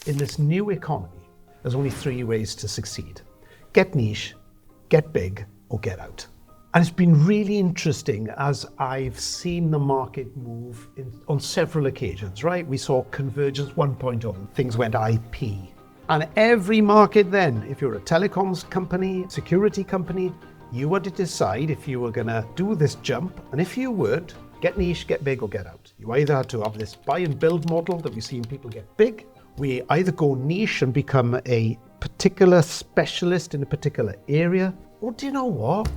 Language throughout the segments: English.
in this new economy, there's only three ways to succeed. Get niche, get big, or get out. And it's been really interesting as I've seen the market move on several occasions, right? We saw Convergence 1.0, things went IP. And every market then, if you're a telecoms company, security company, you had to decide if you were gonna do this jump, and if you weren't, get niche, get big, or get out. You either had to have this buy and build model that we've seen people get big. We either go niche and become a particular specialist in a particular area, or do you know what?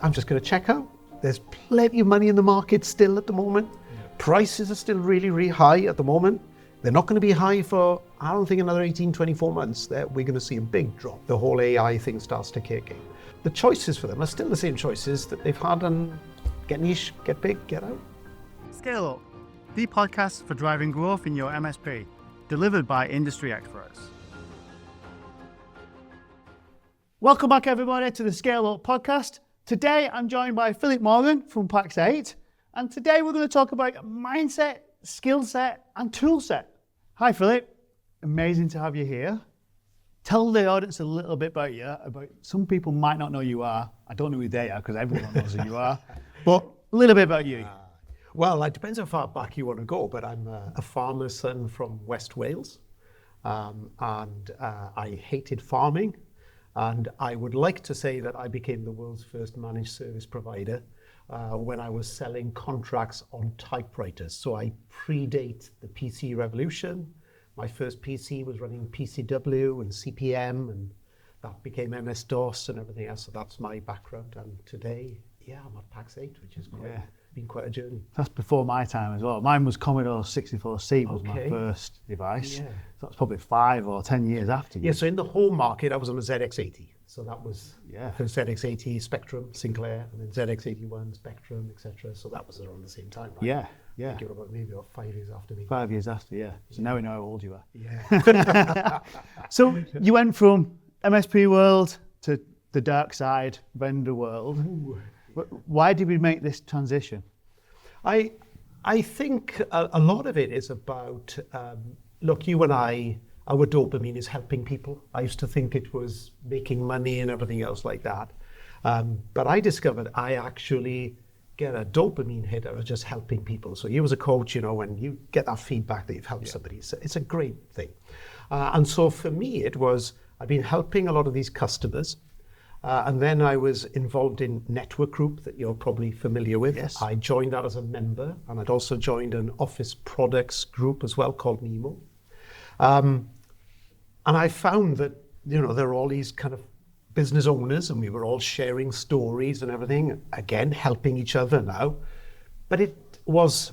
I'm just going to check out. There's plenty of money in the market still at the moment. Prices are still really, really high at the moment. They're not going to be high for, I don't think, another 18, 24 months. We're going to see a big drop. The whole AI thing starts to kick in. The choices for them are still the same choices that they've had on get niche, get big, get out. Scale Up, the podcast for driving growth in your MSP, delivered by industry experts. Welcome back, everybody, to the Scale Up podcast. Today, I'm joined by Phylip Morgan from Pax 8, and today we're going to talk about mindset, skill set, and tool set. Hi, Phylip. Amazing to have you here. Tell the audience a little bit about you. Some people might not know who you are. I don't know who they are because everyone knows who you are. But a little bit about you. Well, it depends how far back you want to go, but I'm a farmer's son from West Wales, and I hated farming. And I would like to say that I became the world's first managed service provider when I was selling contracts on typewriters. So I predate the PC revolution. My first PC was running PCW and CPM, and that became MS-DOS and everything else. So that's my background. And today, I'm at Pax 8, which is been quite a journey. That's before my time as well. Mine was Commodore 64C was my first device. Yeah. So that's probably 5 or 10 years after you. Yeah, so in the home market, I was on a ZX80. So that was first ZX80, Spectrum, Sinclair, and then ZX81, Spectrum, etc. So that was around the same time, right? Yeah. I think you were maybe about 5 years after me. 5 years after, yeah. So now we know how old you are. Yeah. So you went from MSP world to the dark side, vendor world. Ooh. Why did we make this transition? I think a lot of it is about, look, you and I, our dopamine is helping people. I used to think it was making money and everything else like that. But I discovered I actually get a dopamine hit out of just helping people. So you as a coach, when you get that feedback that you've helped somebody, it's a great thing. And so for me, it was, I've been helping a lot of these customers. And then I was involved in Network Group that you're probably familiar with. Yes. I joined that as a member, and I'd also joined an office products group as well called Nemo. And I found that, there are all these kind of business owners, and we were all sharing stories and everything, again, helping each other now. But it was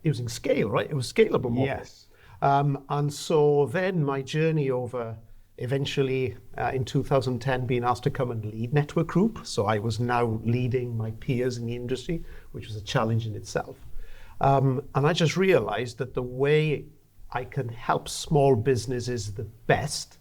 using scale, right? It was scalable model. Yes. And so then my journey over eventually in 2010 being asked to come and lead Network Group. So I was now leading my peers in the industry, which was a challenge in itself. And I just realized that the way I can help small businesses the best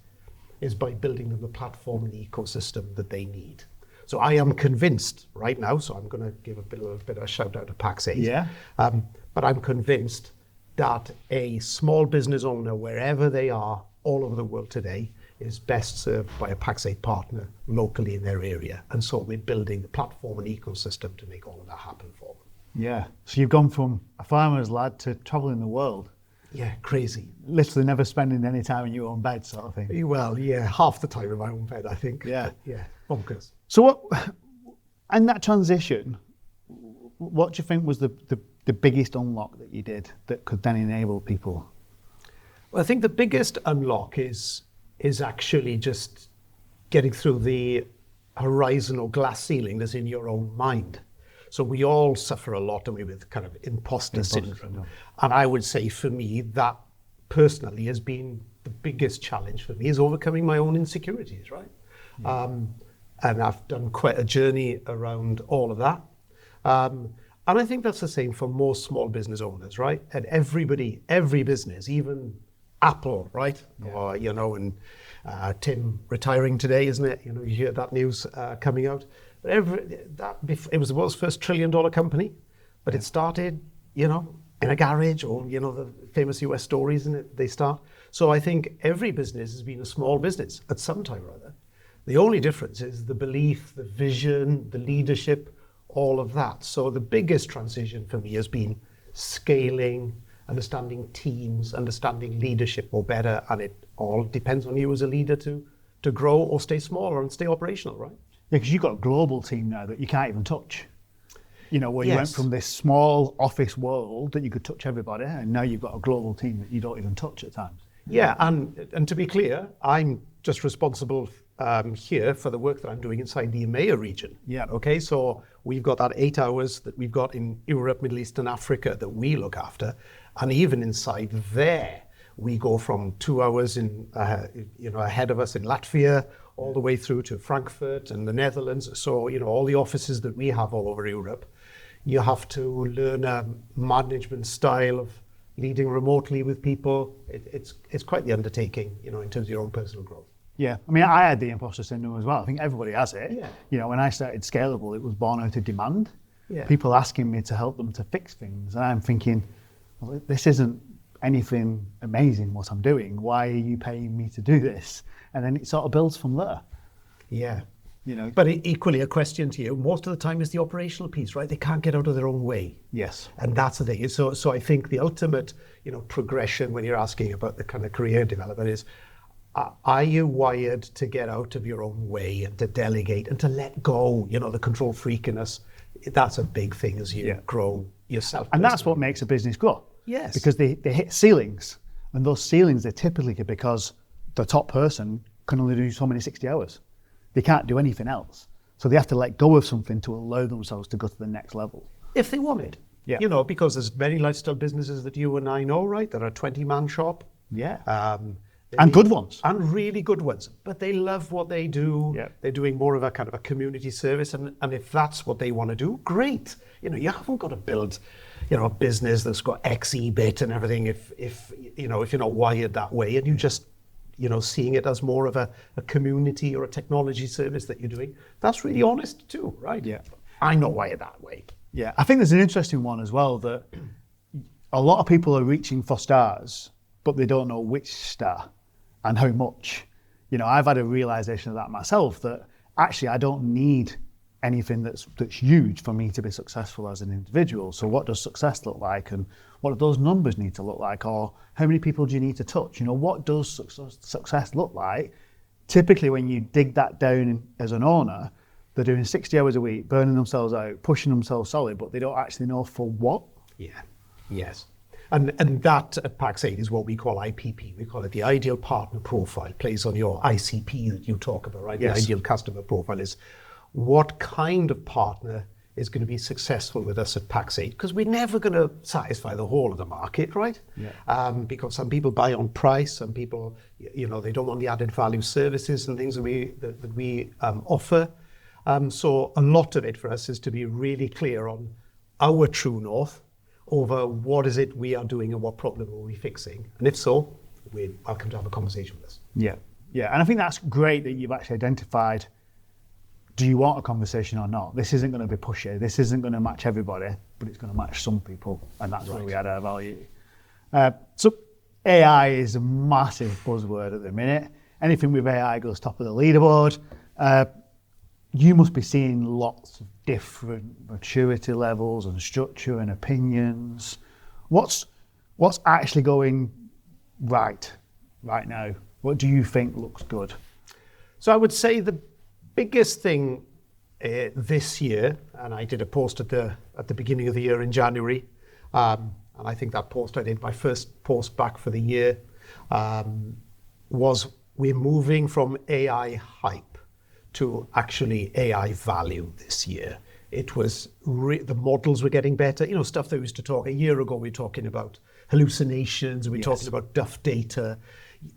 is by building them the platform and the ecosystem that they need. So I am convinced right now, so I'm going to give a little bit of a shout out to Pax 8. Yeah. But I'm convinced that a small business owner, wherever they are, all over the world today, is best served by a Pax 8 partner locally in their area. And so we're building the platform and ecosystem to make all of that happen for them. Yeah. So you've gone from a farmer's lad to traveling the world. Yeah, crazy. Literally never spending any time in your own bed sort of thing. Well, half the time in my own bed, I think. Yeah. Yeah, bonkers. So what, in that transition, what do you think was the biggest unlock that you did that could then enable people? Well, I think the biggest unlock is actually just getting through the horizon or glass ceiling that's in your own mind. So we all suffer a lot, don't we, with kind of imposter syndrome. No. And I would say for me, that personally has been the biggest challenge for me, is overcoming my own insecurities, right? Yeah. And I've done quite a journey around all of that. And I think that's the same for most small business owners, right? And every business, even Apple, right? Yeah. Or, and Tim retiring today, isn't it? You hear that news coming out. It was the world's first $1 trillion company, but it started, in a garage, or, the famous US stories, isn't it? They start. So I think every business has been a small business at some time or other. The only difference is the belief, the vision, the leadership, all of that. So the biggest transition for me has been scaling, understanding teams, understanding leadership more better, and it all depends on you as a leader to grow or stay smaller and stay operational, right? Yeah, because you've got a global team now that you can't even touch. You know, where you went Yes. from this small office world that you could touch everybody, and now you've got a global team that you don't even touch at times. Yeah, and to be clear, I'm just responsible here for the work that I'm doing inside the EMEA region. Yeah. Okay, so we've got that 8 hours that we've got in Europe, Middle East, and Africa that we look after, and even inside there, we go from 2 hours ahead of us in Latvia, all the way through to Frankfurt and the Netherlands. So all the offices that we have all over Europe, you have to learn a management style of leading remotely with people. It's quite the undertaking, in terms of your own personal growth. Yeah, I mean, I had the imposter syndrome as well. I think everybody has it. Yeah. When I started scaleUP, it was born out of demand. Yeah. People asking me to help them to fix things, and I'm thinking, well, this isn't anything amazing what I'm doing. Why are you paying me to do this? And then it sort of builds from there. Yeah. But equally a question to you, most of the time is the operational piece, right? They can't get out of their own way. yes. And that's the thing. So I think the ultimate, progression when you're asking about the kind of career development is, are you wired to get out of your own way and to delegate and to let go, the control freakiness? That's a big thing as you grow yourself. And that's what makes a business grow. Yes. Because they hit ceilings, and those ceilings are typically because the top person can only do so many 60 hours. They can't do anything else. So they have to let go of something to allow themselves to go to the next level. If they want it. Yeah. Because there's many lifestyle businesses that you and I know, right? That are 20-man shop. Yeah. And good ones. And really good ones. But they love what they do. Yeah. They're doing more of a kind of a community service. And if that's what they want to do, great. You haven't got to build, a business that's got X EBIT and everything if you're not wired that way, and you just, seeing it as more of a community or a technology service that you're doing. That's really honest too, right? Yeah. I'm not wired that way. Yeah, I think there's an interesting one as well, that a lot of people are reaching for stars, but they don't know which star and how much. I've had a realization of that myself, that actually I don't need anything that's huge for me to be successful as an individual. So what does success look like, and what do those numbers need to look like, or how many people do you need to touch? What does success look like? Typically when you dig that down as an owner, they're doing 60 hours a week, burning themselves out, pushing themselves solid, but they don't actually know for what. Yeah, yes. And that at Pax8 is what we call IPP. We call it the ideal partner profile. Plays on your ICP that you talk about, right? Yes. The ideal customer profile is what kind of partner is going to be successful with us at Pax8, because we're never going to satisfy the whole of the market, right? Yeah. Because some people buy on price, some people, they don't want the added value services and things that we offer. So a lot of it for us is to be really clear on our true north over what is it we are doing and what problem are we fixing. And if so, we're welcome to have a conversation with us. Yeah, and I think that's great that you've actually identified, do you want a conversation or not? This isn't going to be pushy, this isn't going to match everybody, but it's going to match some people, and that's where we add our value. So AI is a massive buzzword at the minute. Anything with AI goes top of the leaderboard. You must be seeing lots of different maturity levels and structure and opinions. What's actually going right now? What do you think looks good? So I would say the biggest thing this year, and I did a post at the beginning of the year in January, and I think that post I did, my first post back for the year, was we're moving from AI hype to actually AI value this year. It was the models were getting better. Stuff that we used to talk a year ago. We were talking about hallucinations. We were talking about duff data.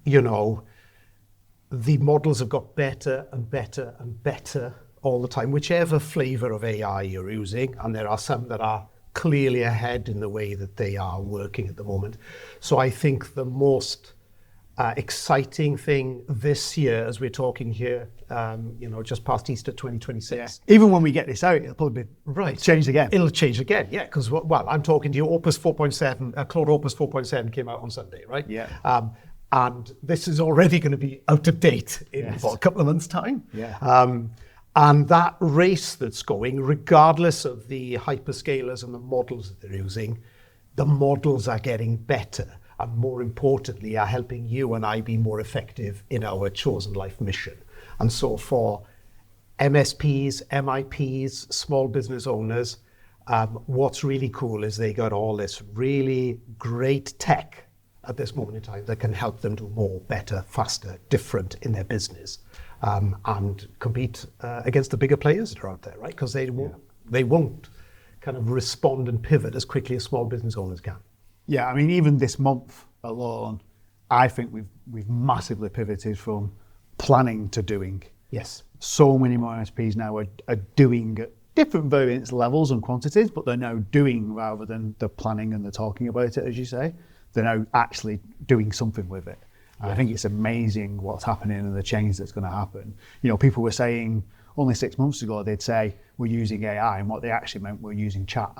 The models have got better and better and better all the time, whichever flavor of AI you're using. And there are some that are clearly ahead in the way that they are working at the moment. So I think the most exciting thing this year, as we're talking here, just past Easter 2026. Yeah. Even when we get this out, it'll probably be changed again. It'll change again, yeah, because, I'm talking to you, Opus 4.7, Claude Opus 4.7 came out on Sunday, right? Yeah. And this is already going to be out of date in a couple of months' time. Yeah. And that race that's going, regardless of the hyperscalers and the models that they're using, the models are getting better and, more importantly, are helping you and I be more effective in our chosen life mission. And so for MSPs, MIPs, small business owners, what's really cool is they got all this really great tech at this moment in time that can help them do more, better, faster, different in their business, and compete against the bigger players that are out there, right? Because they won't kind of respond and pivot as quickly as small business owners can. Yeah, I mean, even this month alone, I think we've massively pivoted from planning to doing. Yes. So many more MSPs now are doing at different variance levels and quantities, but they're now doing rather than the planning and the talking about it, as you say. They're now actually doing something with it. And I think it's amazing what's happening and the change that's going to happen. You know, people were saying only 6 months ago, they'd say we're using AI, and what they actually meant we're using chat.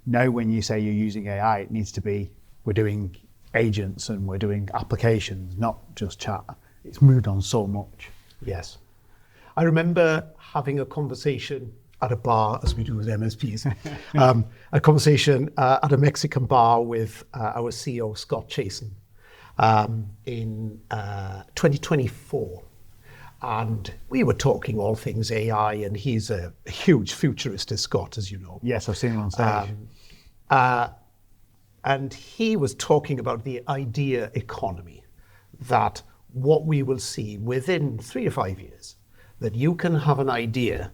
Now, when you say you're using AI, it needs to be we're doing agents and we're doing applications, not just chat. It's moved on so much. Yes. I remember having a conversation at a bar, as we do with MSPs, a conversation at a Mexican bar with our CEO, Scott Chasen, in 2024. And we were talking all things AI, and he's a huge futurist, is Scott, as you know. Yes, I've seen him on stage. And he was talking about the idea economy, that what we will see within 3 to 5 years, that you can have an idea,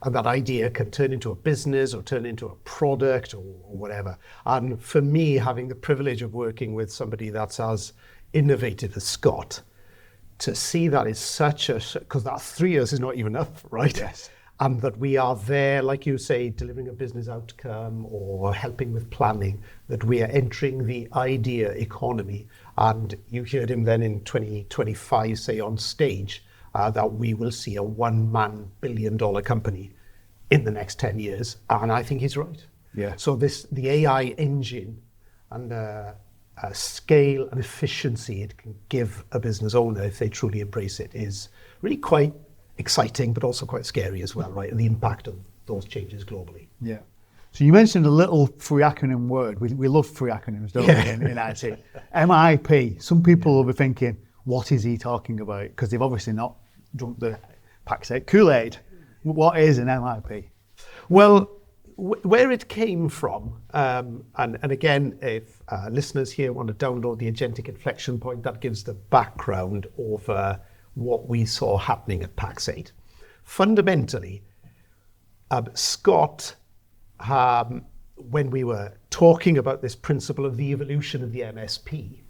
and that idea can turn into a business or turn into a product or whatever. And for me, having the privilege of working with somebody that's as innovative as Scott, to see that is such a, because that 3 years is not even enough, right? Yes. And that we are there, like you say, delivering a business outcome or helping with planning, that we are entering the idea economy. And you heard him then in 2025 say on stage, that we will see a $1 billion company in the next 10 years. And I think he's right. Yeah. So the AI engine and scale and efficiency it can give a business owner if they truly embrace it is really quite exciting, but also quite scary as well, right? And the impact of those changes globally. Yeah. So you mentioned a little free acronym word. We love free acronyms, don't we, in IT? MIP. Some people will be thinking, what is he talking about? Because they've obviously not drunk the Pax8 Kool-Aid. What is an MIP? Well, where it came from, and again, if listeners here want to download the Agentic Inflection Point, that gives the background of what we saw happening at Pax8. Fundamentally, Scott, when we were talking about this principle of the evolution of the MSP,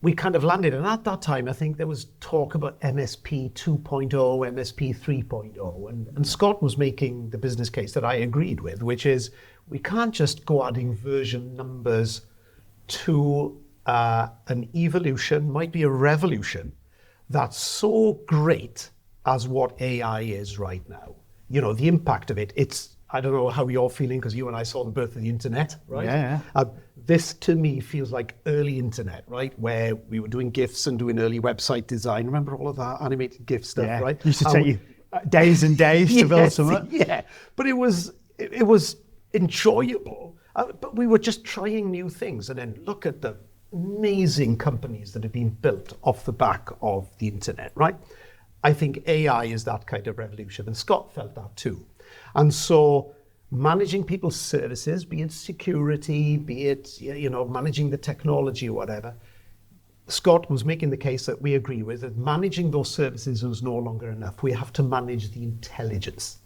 we kind of landed, and at that time, I think there was talk about MSP 2.0, MSP 3.0, and Scott was making the business case that I agreed with, which is we can't just go adding version numbers to an evolution, might be a revolution, that's so great as what AI is right now. You know, the impact of it, it's, I don't know how you're feeling because you and I saw the birth of the internet, right? Yeah. This to me feels like early internet, right? Where we were doing GIFs and doing early website design. Remember all of that animated GIF stuff, right? Used to take you days and days to build something. Yeah, but it was enjoyable. But we were just trying new things, and then look at the amazing companies that have been built off the back of the internet, right? I think AI is that kind of revolution, and Scott felt that too. And so managing people's services, be it security, be it, you know, managing the technology or whatever, Scott was making the case that we agree with, that managing those services is no longer enough. We have to manage the intelligence.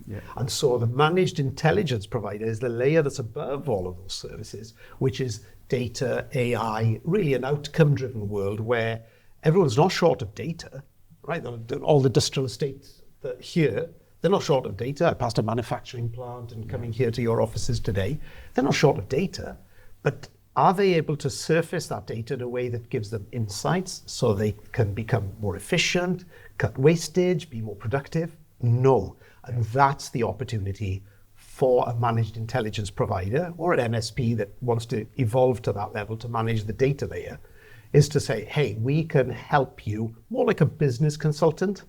Yeah. And so the managed intelligence provider is the layer that's above all of those services, which is data, AI, really an outcome-driven world where everyone's not short of data, right? All the industrial estates that here, they're not short of data. I passed a manufacturing plant and coming here to your offices today. They're not short of data, but are they able to surface that data in a way that gives them insights so they can become more efficient, cut wastage, be more productive? No. And that's the opportunity for a managed intelligence provider or an MSP that wants to evolve to that level to manage the data layer, is to say, hey, we can help you more like a business consultant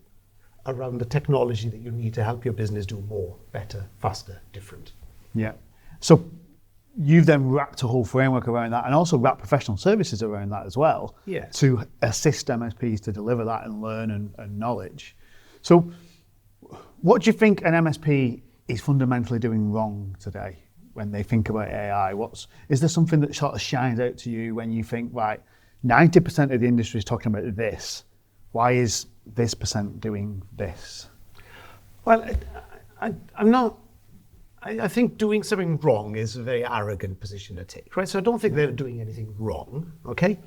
around the technology that you need to help your business do more, better, faster, different. Yeah. So you've then wrapped a whole framework around that and also wrapped professional services around that as well, to assist MSPs to deliver that and learn and knowledge. So what do you think an MSP is fundamentally doing wrong today when they think about AI? Is there something that sort of shines out to you when you think, right, 90% of the industry is talking about this, why is this percent doing this? Well, I'm not. I think doing something wrong is a very arrogant position to take, right? So I don't think they're doing anything wrong, okay?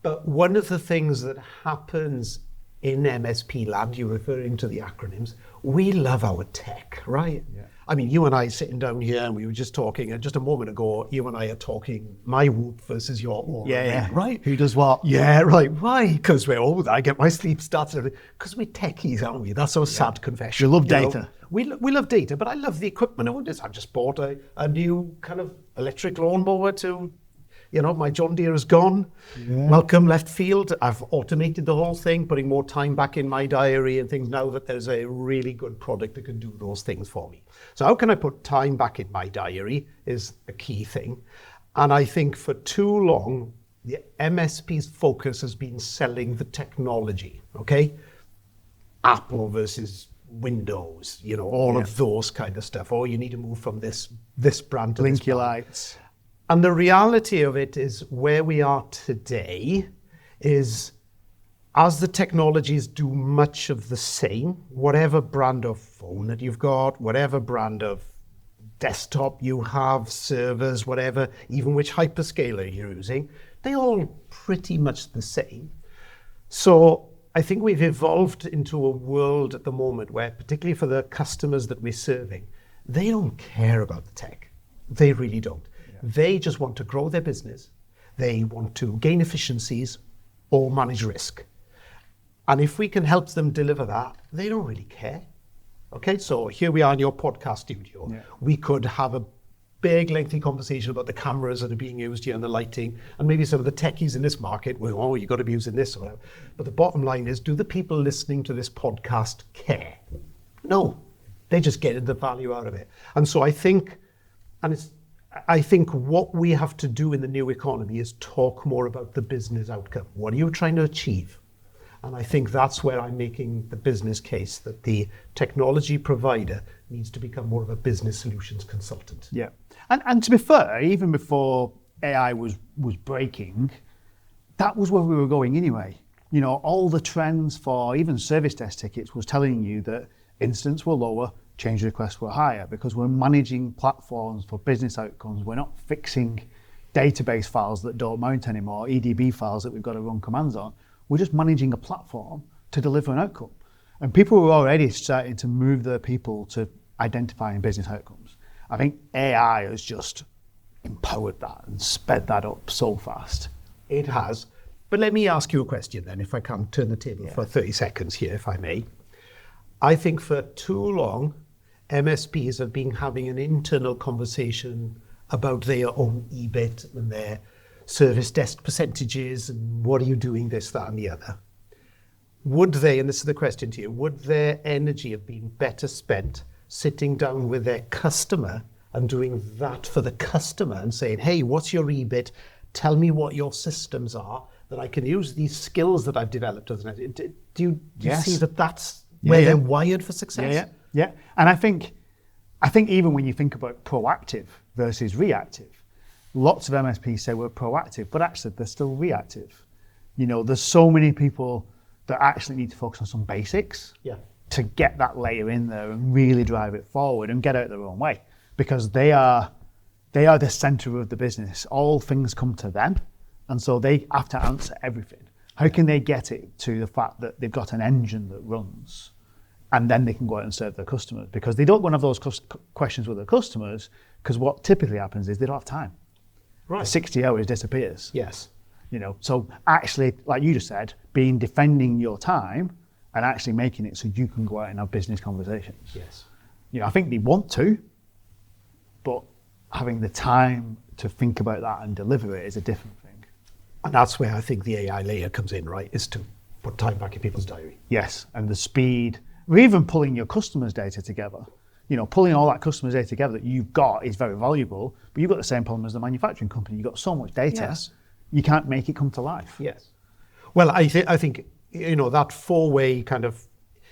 But one of the things that happens in MSP land, you're referring to the acronyms, we love our tech, right? Yeah. I mean, you and I sitting down here, and we were just talking, and just a moment ago, you and I are talking my Whoop versus your Aura. Yeah, right? Who does what? Yeah, right. Why? Because we're old. I get my sleep started. Because we're techies, aren't we? That's our sad confession. We love data. We love data, but I love the equipment. I've just bought a new kind of electric lawnmower to, my John Deere is gone. Yeah. Welcome, left field. I've automated the whole thing, putting more time back in my diary and things now that there's a really good product that can do those things for me. So how can I put time back in my diary is a key thing. And I think for too long, the MSP's focus has been selling the technology, okay? Apple versus Windows, all of those kind of stuff. Or you need to move from this brand to this brand. Lights. And the reality of it is where we are today is as the technologies do much of the same, whatever brand of phone that you've got, whatever brand of desktop you have, servers, whatever, even which hyperscaler you're using, they all pretty much the same. So I think we've evolved into a world at the moment where, particularly for the customers that we're serving, they don't care about the tech. They really don't. They just want to grow their business. They want to gain efficiencies or manage risk. And if we can help them deliver that, they don't really care. Okay, so here we are in your podcast studio. Yeah. We could have a big, lengthy conversation about the cameras that are being used here and the lighting, and maybe some of the techies in this market, you've got to be using this or whatever. But the bottom line is, do the people listening to this podcast care? No, they just get the value out of it. And so I think what we have to do in the new economy is talk more about the business outcome. What are you trying to achieve? And I think that's where I'm making the business case that the technology provider needs to become more of a business solutions consultant. Yeah. And to be fair, even before AI was breaking, that was where we were going anyway. All the trends for even service desk tickets was telling you that incidents were lower, change requests were higher, because we're managing platforms for business outcomes. We're not fixing database files that don't mount anymore, EDB files that we've got to run commands on. We're just managing a platform to deliver an outcome. And people were already starting to move their people to identifying business outcomes. I think AI has just empowered that and sped that up so fast. It has. But let me ask you a question then, if I can turn the table for 30 seconds here, if I may. I think for too long, MSPs have been having an internal conversation about their own EBIT and their service desk percentages and what are you doing, this, that, and the other. Would they, and this is the question to you, would their energy have been better spent sitting down with their customer and doing that for the customer and saying, hey, what's your EBIT? Tell me what your systems are, that I can use these skills that I've developed. Do you see that that's where they're wired for success? Yeah. And I think even when you think about proactive versus reactive, lots of MSPs say we're proactive, but actually they're still reactive. There's so many people that actually need to focus on some basics to get that layer in there and really drive it forward and get out their own way, because they are the center of the business. All things come to them, and so they have to answer everything. How can they get it to the fact that they've got an engine that runs, and then they can go out and serve their customers? Because they don't want to have those questions with their customers, because what typically happens is they don't have time. Right. The 60 hours disappears. Yes. So actually, like you just said, defending your time and actually making it so you can go out and have business conversations. Yes. I think they want to, but having the time to think about that and deliver it is a different thing. And that's where I think the AI layer comes in, right? Is to put time back in people's diary. Yes, and the speed, or even pulling your customers' data together. Pulling all that customers' data together that you've got is very valuable, but you've got the same problem as the manufacturing company. You've got so much data, Yes. You can't make it come to life. Yes. Well, I think that four-way kind of,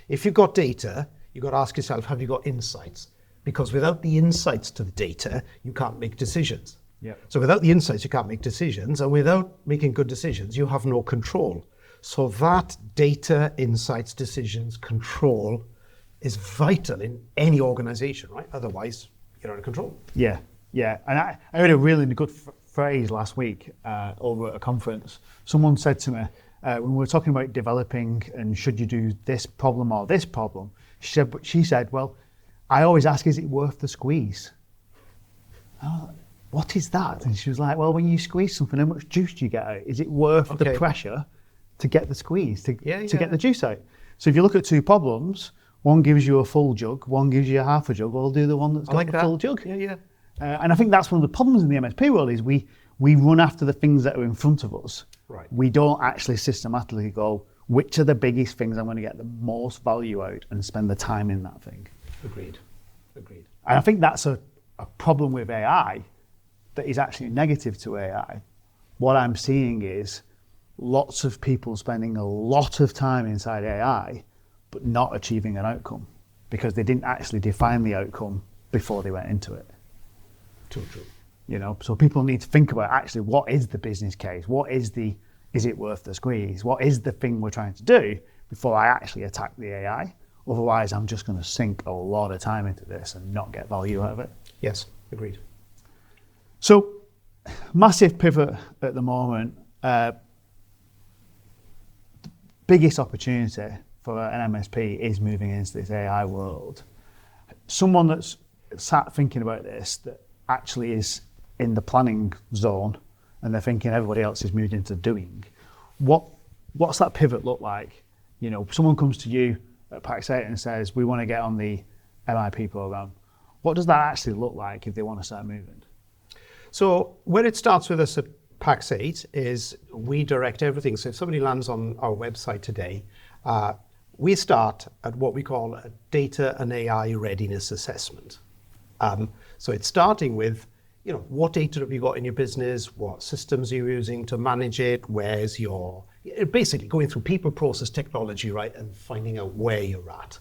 if you've got data, you've got to ask yourself, have you got insights? Because without the insights to the data, you can't make decisions. Yep. So without the insights, you can't make decisions, and without making good decisions, you have no control. So that data, insights, decisions, control is vital in any organization, right? Otherwise, you're out of control. Yeah. And I heard a really good phrase last week over at a conference. Someone said to me, when we were talking about developing and should you do this problem or this problem, she said, well, I always ask, is it worth the squeeze? I was like, what is that? And she was like, well, when you squeeze something, how much juice do you get out? Is it worth the pressure to get the squeeze, to get the juice out? So if you look at two problems, one gives you a full jug, one gives you a half a jug, we'll do the one that's got the full jug. Yeah. And I think that's one of the problems in the MSP world is we run after the things that are in front of us. Right. We don't actually systematically go, which are the biggest things I'm going to get the most value out and spend the time in that thing. Agreed. And I think that's a problem with AI that is actually negative to AI. What I'm seeing is lots of people spending a lot of time inside AI, but not achieving an outcome because they didn't actually define the outcome before they went into it. True. So people need to think about actually what is the business case? Is it worth the squeeze? What is the thing we're trying to do before I actually attack the AI? Otherwise, I'm just going to sink a lot of time into this and not get value out of it. Yes, agreed. So, massive pivot at the moment. Biggest opportunity for an MSP is moving into this AI world. Someone that's sat thinking about this that actually is in the planning zone and they're thinking everybody else is moved into doing. What's that pivot look like? Someone comes to you at PAX 8 and says, we want to get on the MIP program. What does that actually look like if they want to start moving? So where it starts with us at PAX 8 is we direct everything. So if somebody lands on our website today, we start at what we call a data and AI readiness assessment. So it's starting with, what data have you got in your business? What systems are you using to manage it? Where's your, basically going through people, process, technology, right? And finding out where you're at.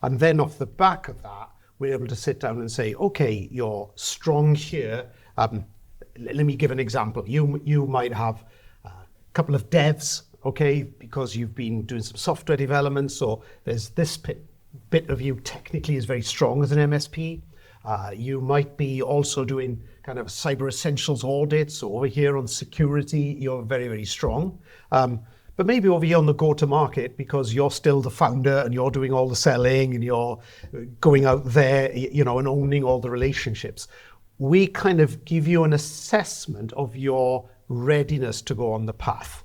And then off the back of that, we're able to sit down and say, okay, you're strong here. Let me give an example. You might have a couple of devs, okay, because you've been doing some software development. So there's this bit of you technically is very strong as an MSP. You might be also doing kind of cyber essentials audits. So over here on security, you're very, very strong. But maybe over here on the go-to-market, because you're still the founder and you're doing all the selling and you're going out there, and owning all the relationships. We kind of give you an assessment of your readiness to go on the path.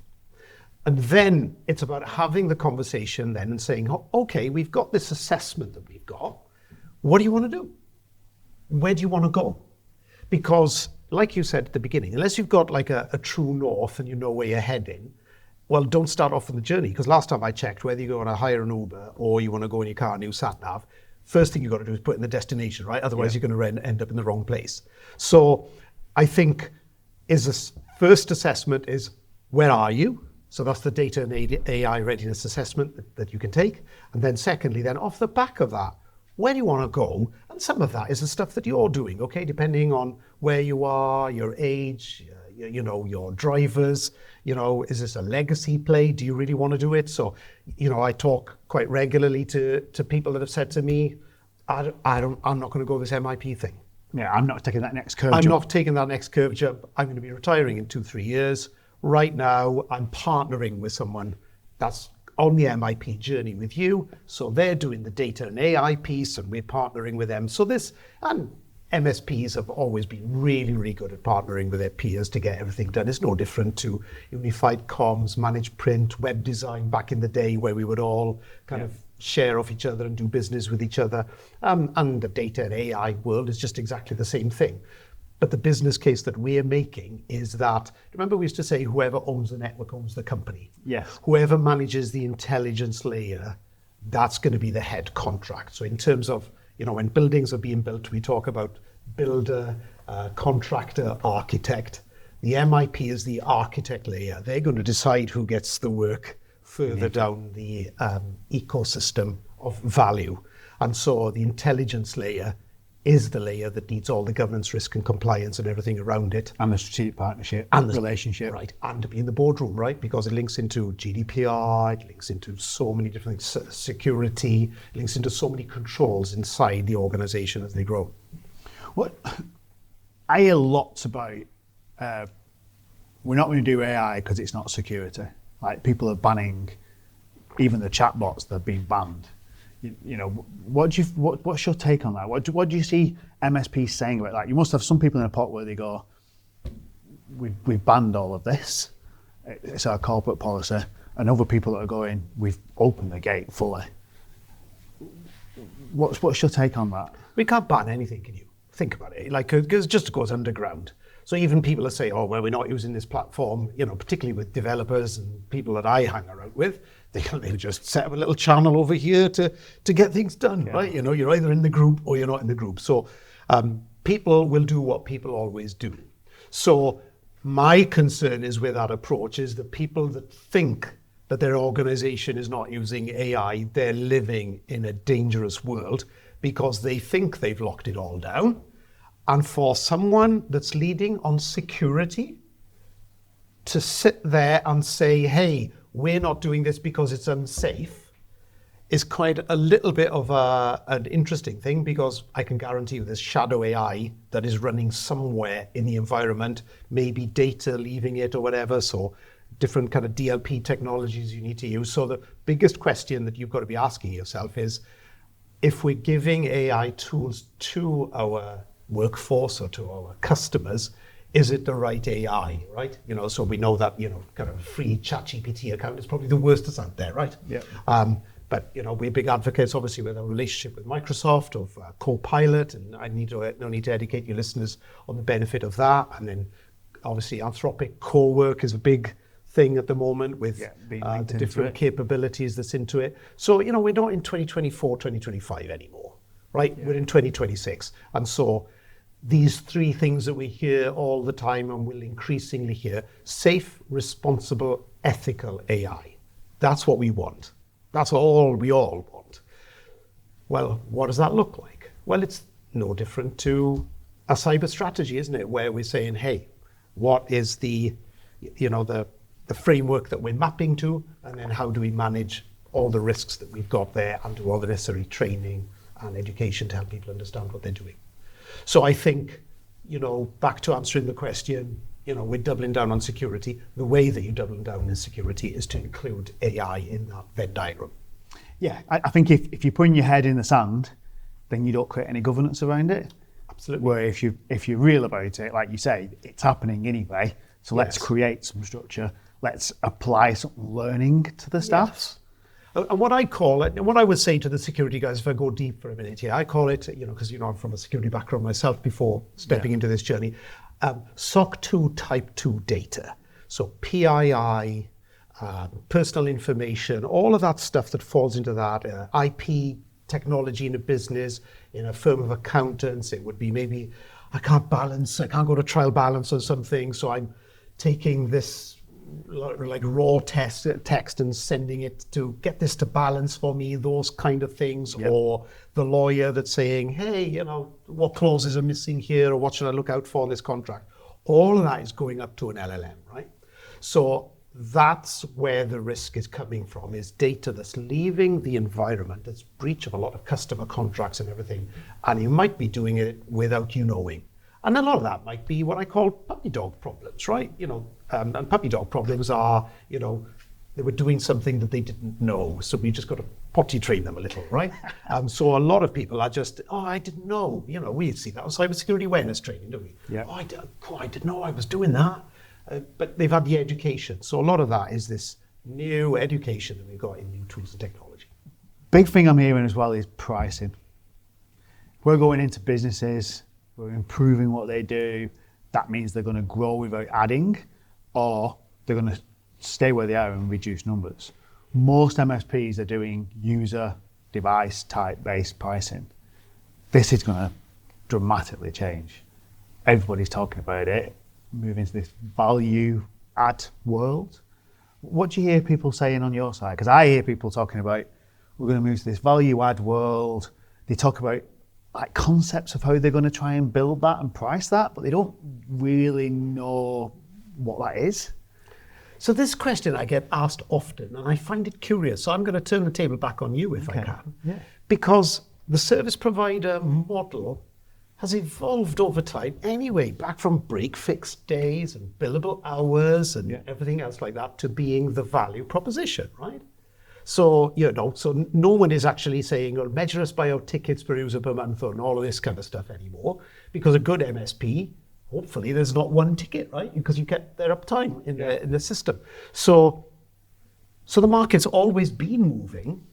And then it's about having the conversation then and saying, okay, we've got this assessment that we've got. What do you want to do? Where do you want to go? Because like you said at the beginning, unless you've got like a true north and you know where you're heading, well, don't start off on the journey. Because last time I checked, whether you want to hire an Uber or you want to go in your car and use sat-nav, first thing you've got to do is put in the destination, right? Otherwise, you're going to end up in the wrong place. So I think first assessment is, where are you? So that's the data and AI readiness assessment that you can take. And then secondly, then off the back of that, where do you want to go? And some of that is the stuff that you're doing, okay? Depending on where you are, your age, your drivers, is this a legacy play? Do you really want to do it? So, I talk quite regularly to people that have said to me, I'm not going to go this MIP thing. Yeah, I'm not taking that next curve I'm jump. not taking that next curve jump. I'm going to be retiring in 2-3 years. Right now, I'm partnering with someone that's on the MIP journey with you. So they're doing the data and AI piece and we're partnering with them. So and MSPs have always been really, really good at partnering with their peers to get everything done. It's no different to unified comms, managed print, web design back in the day where we would all kind of share off each other and do business with each other. And the data and AI world is just exactly the same thing. But the business case that we're making is that, remember we used to say whoever owns the network owns the company. Yes. Whoever manages the intelligence layer, that's going to be the head contract. So in terms of, when buildings are being built, we talk about builder, contractor, architect. The MIP is the architect layer. They're going to decide who gets the work further down the ecosystem of value. And so the intelligence layer is the layer that needs all the governance, risk and compliance and everything around it. And the strategic partnership and the relationship. Right, and to be in the boardroom, right? Because it links into GDPR, it links into so many different things, security, it links into so many controls inside the organization as they grow. I hear lots about, we're not going to do AI because it's not security. Like people are banning, even the chatbots, they're being banned. What's your take on that? What do you see MSPs saying about that? You must have some people in a pot where they go, we've banned all of this. It's our corporate policy. And other people that are going, we've opened the gate fully. What's your take on that? We can't ban anything, can you? Think about it. Because it just goes underground. So even people that say, we're not using this platform, particularly with developers and people that I hang around with, they'll just set up a little channel over here to get things done, right? You're either in the group or you're not in the group. So people will do what people always do. So my concern is with that approach is the people that think that their organization is not using AI, they're living in a dangerous world because they think they've locked it all down. And for someone that's leading on security to sit there and say, hey, we're not doing this because it's unsafe, is quite a little bit of an interesting thing, because I can guarantee you there's shadow AI that is running somewhere in the environment, maybe data leaving it or whatever, so different kind of DLP technologies you need to use. So the biggest question that you've got to be asking yourself is, if we're giving AI tools to our workforce or to our customers, is it the right AI, right? So we know that, kind of a free ChatGPT account is probably the worst that's out there, right? Yeah. But, we're big advocates, obviously, with our relationship with Microsoft of Copilot, and I no need to educate your listeners on the benefit of that. And then, obviously, Anthropic core work is a big thing at the moment with the different capabilities that's into it. So, we're not in 2024, 2025 anymore, right? Yeah. We're in 2026. And so these three things that we hear all the time and will increasingly hear: safe, responsible, ethical AI. That's what we want. That's all we all want. Well, what does that look like? Well, it's no different to a cyber strategy, isn't it? Where we're saying, hey, what is the framework that we're mapping to, and then how do we manage all the risks that we've got there and do all the necessary training and education to help people understand what they're doing. So I think, back to answering the question, we're doubling down on security. The way that you double down on security is to include AI in that Venn diagram. Yeah, I think if you're putting your head in the sand, then you don't create any governance around it. Absolutely. Where if you're real about it, like you say, it's happening anyway. So let's create some structure. Let's apply some learning to the staff. Yes. And what I call it, and what I would say to the security guys, if I go deep for a minute here, I call it, because I'm from a security background myself before stepping into this journey, SOC 2 Type 2 data. So PII, personal information, all of that stuff that falls into that, IP technology in a business, in a firm of accountants, it would be maybe, I can't go to trial balance on something, so I'm taking this like raw text and sending it to get this to balance for me, those kind of things. Yep. Or the lawyer that's saying, hey, what clauses are missing here, or what should I look out for in this contract? All of that is going up to an LLM, right? So that's where the risk is coming from, is data that's leaving the environment, that's breach of a lot of customer contracts and everything, and you might be doing it without you knowing. And a lot of that might be what I call puppy dog problems, right? And puppy dog problems are, they were doing something that they didn't know, so we just got to potty train them a little, right? So a lot of people are just, I didn't know. We see that on cybersecurity awareness training, don't we? Yeah. I didn't know I was doing that. But they've had the education. So a lot of that is this new education that we've got in new tools and technology. Big thing I'm hearing as well is pricing. We're going into businesses, we're improving what they do, that means they're going to grow without adding, or they're going to stay where they are and reduce numbers. Most MSPs are doing user device type based pricing. This is going to dramatically change. Everybody's talking about it, moving to this value add world. What do you hear people saying on your side? Because I hear people talking about, we're going to move to this value add world. They talk about like concepts of how they're going to try and build that and price that, but they don't really know what that is. So this question I get asked often, and I find it curious. So I'm going to turn the table back on you if I can. Yeah. Because the service provider model has evolved over time anyway, back from break-fix days and billable hours and everything else like that to being the value proposition, right? So, so no one is actually saying, well, measure us by our tickets per user per month and all of this kind of stuff anymore, because a good MSP, hopefully there's not one ticket, right? Because you get their uptime in the system. So the market's always been moving.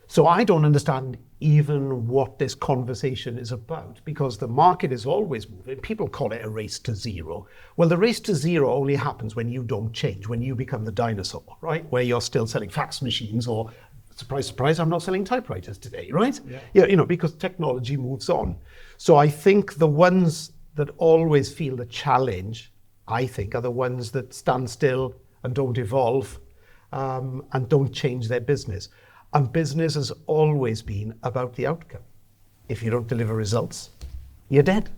So I don't understand even what this conversation is about, because the market is always moving. People call it a race to zero. Well, the race to zero only happens when you don't change, when you become the dinosaur, right? Where you're still selling fax machines or, surprise, surprise, I'm not selling typewriters today, right? Yeah, because technology moves on. So I think the ones that always feel the challenge, I think, are the ones that stand still and don't evolve and don't change their business. And business has always been about the outcome. If you don't deliver results, you're dead.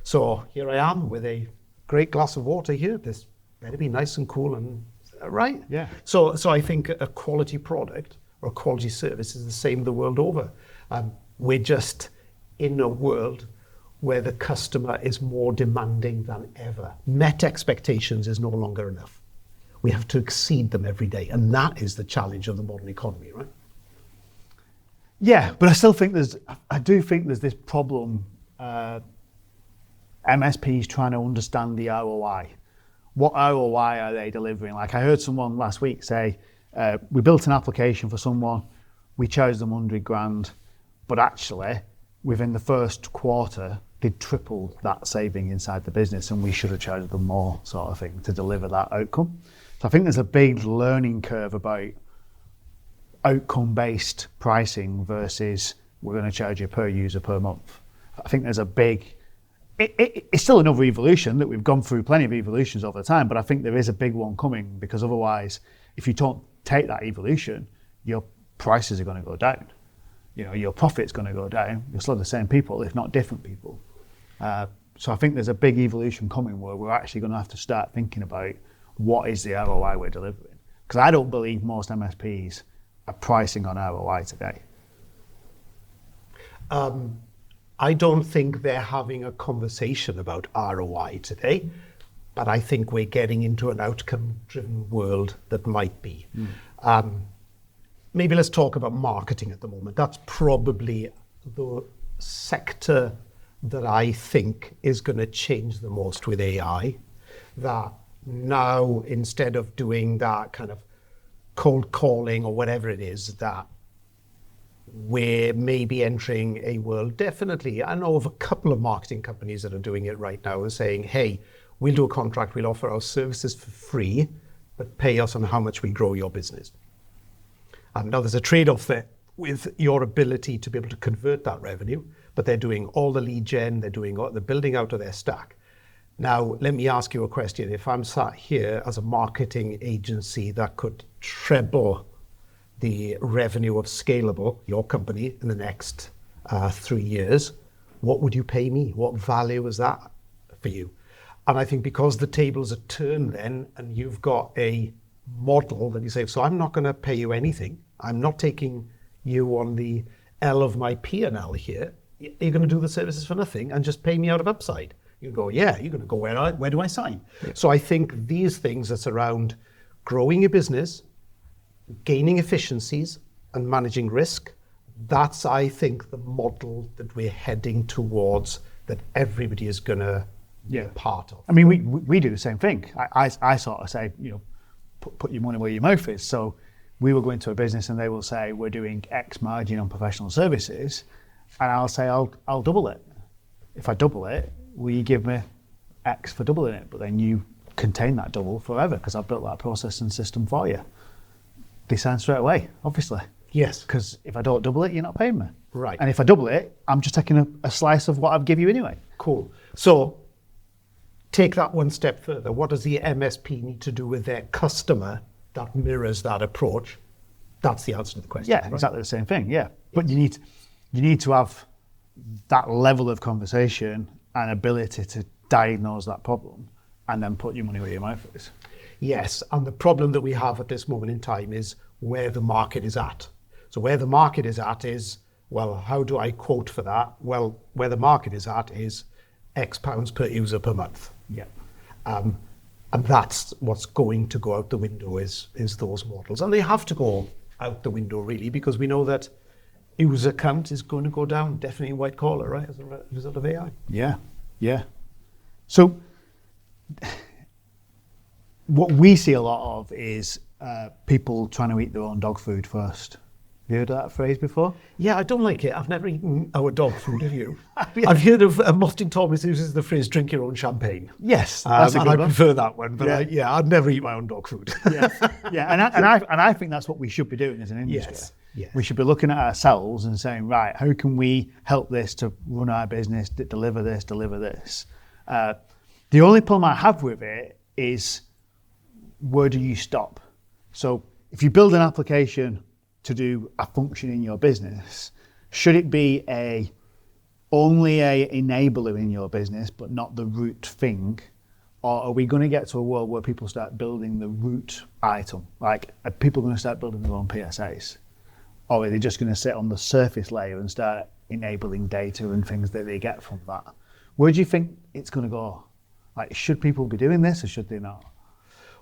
So here I am with a great glass of water here. This better be nice and cool and right. Yeah. So I think a quality product or a quality service is the same the world over. We're just in a world where the customer is more demanding than ever. Met expectations is no longer enough. We have to exceed them every day. And that is the challenge of the modern economy, right? Yeah, but I do think there's this problem, MSPs trying to understand the ROI. What ROI are they delivering? Like I heard someone last week say, we built an application for someone, we charged them 100 grand, but actually within the first quarter, they'd tripled that saving inside the business and we should have charged them more, sort of thing, to deliver that outcome. So I think there's a big learning curve about outcome-based pricing versus we're going to charge you per user per month. I think there's a big, it's still another evolution that we've gone through plenty of evolutions over time, but I think there is a big one coming, because otherwise, if you don't take that evolution, your prices are going to go down. Your profit's going to go down. You'll still have the same people, if not different people. So I think there's a big evolution coming where we're actually going to have to start thinking about what is the ROI we're delivering. Because I don't believe most MSPs are pricing on ROI today. I don't think they're having a conversation about ROI today, but I think we're getting into an outcome-driven world that might be. Maybe let's talk about marketing at the moment. That's probably the sector that I think is going to change the most with AI. That now, instead of doing that kind of cold calling or whatever it is, that we're maybe entering a world, definitely, I know of a couple of marketing companies that are doing it right now and saying, hey, we'll do a contract, we'll offer our services for free, but pay us on how much we grow your business. And now there's a trade-off there with your ability to be able to convert that revenue, but they're doing all the lead gen, they're building out of their stack. Now, let me ask you a question. If I'm sat here as a marketing agency that could treble the revenue of scaleUP, your company, in the next 3 years, what would you pay me? What value is that for you? And I think because the tables are turned then, and you've got a model that you say, so I'm not going to pay you anything. I'm not taking you on the L of my P&L here. You're going to do the services for nothing and just pay me out of upside. You go, yeah, you're going to go, where do I sign? Yeah. So I think these things that's around growing your business, gaining efficiencies and managing risk, that's, I think, the model that we're heading towards, that everybody is going to be a part of. I mean, we do the same thing. I sort of say, put your money where your mouth is. So we will go into a business and they will say, we're doing X margin on professional services. And I'll say, I'll double it. if I double it, will you give me X for doubling it? But then you contain that double forever because I've built that process and system for you. They sign straight away, obviously. Yes. Because if I don't double it, you're not paying me. Right. And if I double it, I'm just taking a slice of what I've given you anyway. Cool. So take that one step further. What does the MSP need to do with their customer that mirrors that approach? That's the answer to the question. Yeah, right? exactly the same thing. Yeah. But you need to have that level of conversation and ability to diagnose that problem and then put your money where your mouth is. Yes, and the problem that we have at this moment in time is where the market is at. So where the market is at is, well, how do I quote for that? Well, where the market is at is X pounds per user per month. Yeah. And that's what's going to go out the window is those models. And they have to go out the window really, because we know that user count is going to go down, definitely white collar, right, as a result of AI. Yeah, yeah. So what we see a lot of is people trying to eat their own dog food first. Have you heard of that phrase before? Yeah, I don't like it. I've never eaten our dog food, have you? I've heard of Martin Thomas uses the phrase drink your own champagne. Yes, that's a and good I one. prefer that one, but Yeah. I'd never eat my own dog food. Yeah, yeah, and I think that's what we should be doing as an industry. Yes, yes. We should be looking at ourselves and saying, right, how can we help this to run our business, deliver this. The only problem I have with it is, where do you stop? So if you build an application to do a function in your business, should it be only a enabler in your business but not the root thing? Or are we going to get to a world where people start building the root item? Like, are people going to start building their own PSAs? Or are they just going to sit on the surface layer and start enabling data and things that they get from that? Where do you think it's going to go? Like, should people be doing this or should they not?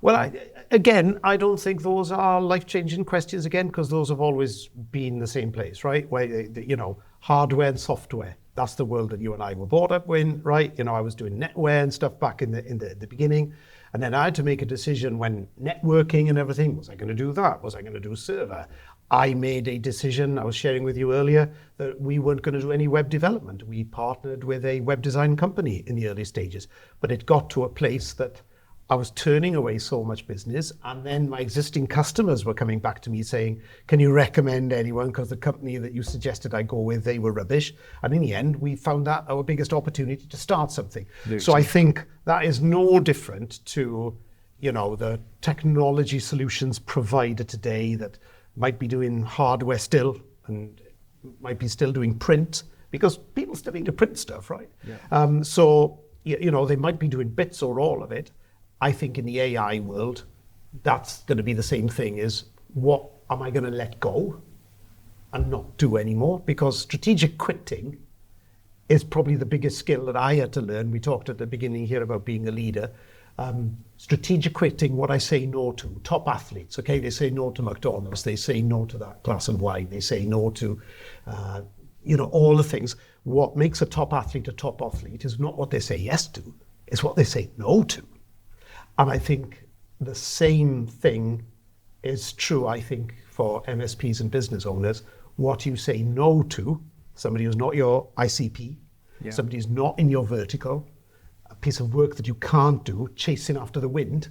Well, I don't think those are life-changing questions again, because those have always been the same place, right? Where, hardware and software. That's the world that you and I were brought up in, right? I was doing netware and stuff back in the beginning. And then I had to make a decision when networking and everything, was I going to do that? Was I going to do server? I made a decision, I was sharing with you earlier, that we weren't going to do any web development. We partnered with a web design company in the early stages, but it got to a place that I was turning away so much business, and then my existing customers were coming back to me saying, can you recommend anyone? Because the company that you suggested I go with, they were rubbish. And in the end, we found that our biggest opportunity to start something. So I think that is no different to, the technology solutions provider today that might be doing hardware still and might be still doing print, because people still need to print stuff, right? Yeah. So they might be doing bits or all of it. I think in the AI world, that's going to be the same thing, is what am I going to let go and not do anymore? Because strategic quitting is probably the biggest skill that I had to learn. We talked at the beginning here about being a leader. Strategic quitting, what I say no to. Top athletes, okay, they say no to McDonald's, they say no to that glass of wine, they say no to, all the things. What makes a top athlete is not what they say yes to, it's what they say no to. And I think the same thing is true, for MSPs and business owners. What you say no to, somebody who's not your ICP, somebody who's not in your vertical, a piece of work that you can't do, chasing after the wind,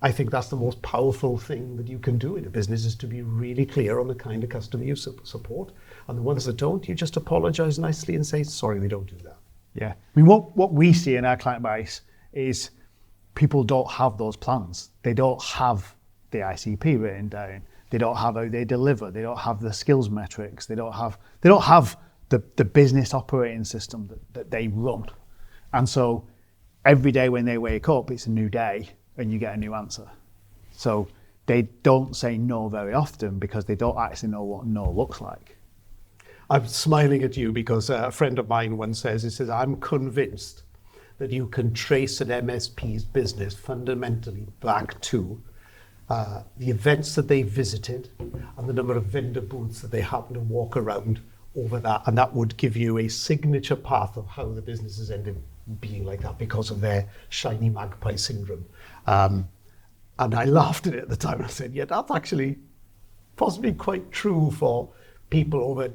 I think that's the most powerful thing that you can do in a business, is to be really clear on the kind of customer you support. And the ones that don't, you just apologize nicely and say, sorry, we don't do that. Yeah. I mean, what we see in our client base is people don't have those plans. They don't have the ICP written down. They don't have how they deliver. They don't have the skills metrics. They don't have the business operating system that they run. And so every day when they wake up, it's a new day and you get a new answer. So they don't say no very often because they don't actually know what no looks like. I'm smiling at you because a friend of mine once says, I'm convinced that you can trace an MSP's business fundamentally back to the events that they visited and the number of vendor booths that they happen to walk around over that. And that would give you a signature path of how the business has ended being like that because of their shiny magpie syndrome. And I laughed at it at the time. I said, yeah, that's actually possibly quite true for people over,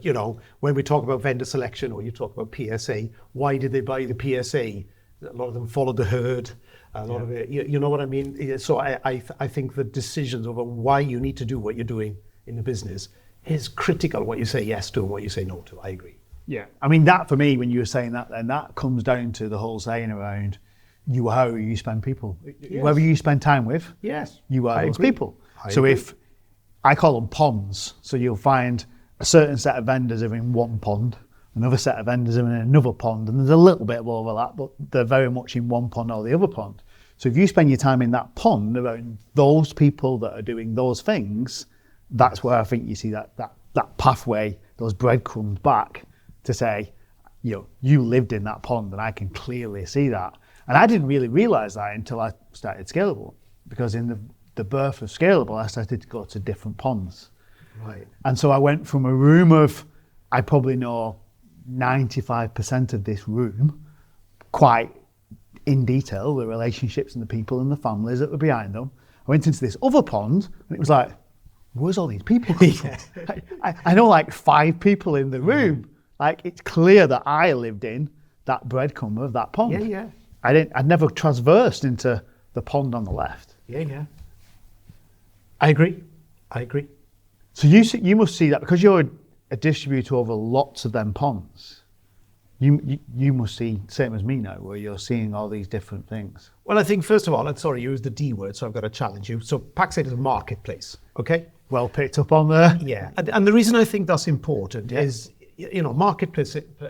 when we talk about vendor selection or you talk about PSA, why did they buy the PSA? A lot of them followed the herd. A lot of it, you know what I mean? So I think the decisions over why you need to do what you're doing in the business is critical, what you say yes to and what you say no to. I agree. Yeah, I mean, that for me, when you were saying that, then that comes down to the whole saying around how you spend people. Yes. Whoever you spend time with, Yes, you are those people. I So agree. if I call them ponds, so you'll find a certain set of vendors are in one pond, another set of vendors are in another pond, and there's a little bit of overlap, but they're very much in one pond or the other pond. So if you spend your time in that pond around those people that are doing those things, that's where I think you see that pathway, those breadcrumbs back to say, you lived in that pond and I can clearly see that. And I didn't really realize that until I started Scalable, because in the birth of Scalable, I started to go to different ponds. Right. And so I went from a room of, I probably know 95% of this room quite in detail, the relationships and the people and the families that were behind them. I went into this other pond and it was like, where's all these people? I know like 5 people in the room. Like, it's clear that I lived in that breadcrumb of that pond. Yeah. I'd never traversed into the pond on the left. Yeah. I agree. So you must see that because you're a distributor over lots of them ponds. You must see, same as me now, where you're seeing all these different things. Well, I think first of all, I'm sorry, you used the D word, so I've got to challenge you. So Pax8 is a marketplace, okay? Well picked up on there. Yeah, and the reason I think that's important is,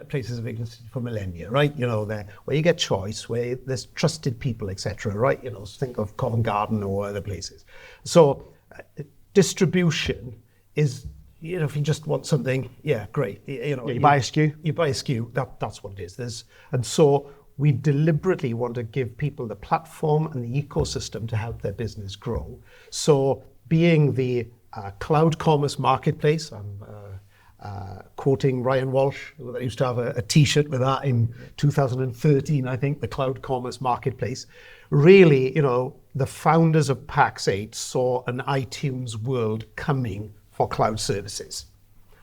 places have existed for millennia, right? Where you get choice, where there's trusted people, etc., right? Think of Covent Garden or other places. So distribution is, if you just want something, great. You buy a SKU. You buy a SKU. That's what it is. And so we deliberately want to give people the platform and the ecosystem to help their business grow. So being the cloud commerce marketplace, I'm quoting Ryan Walsh, who used to have a T-shirt with that in 2013, I think, the cloud commerce marketplace. Really, the founders of Pax8 saw an iTunes world coming for cloud services,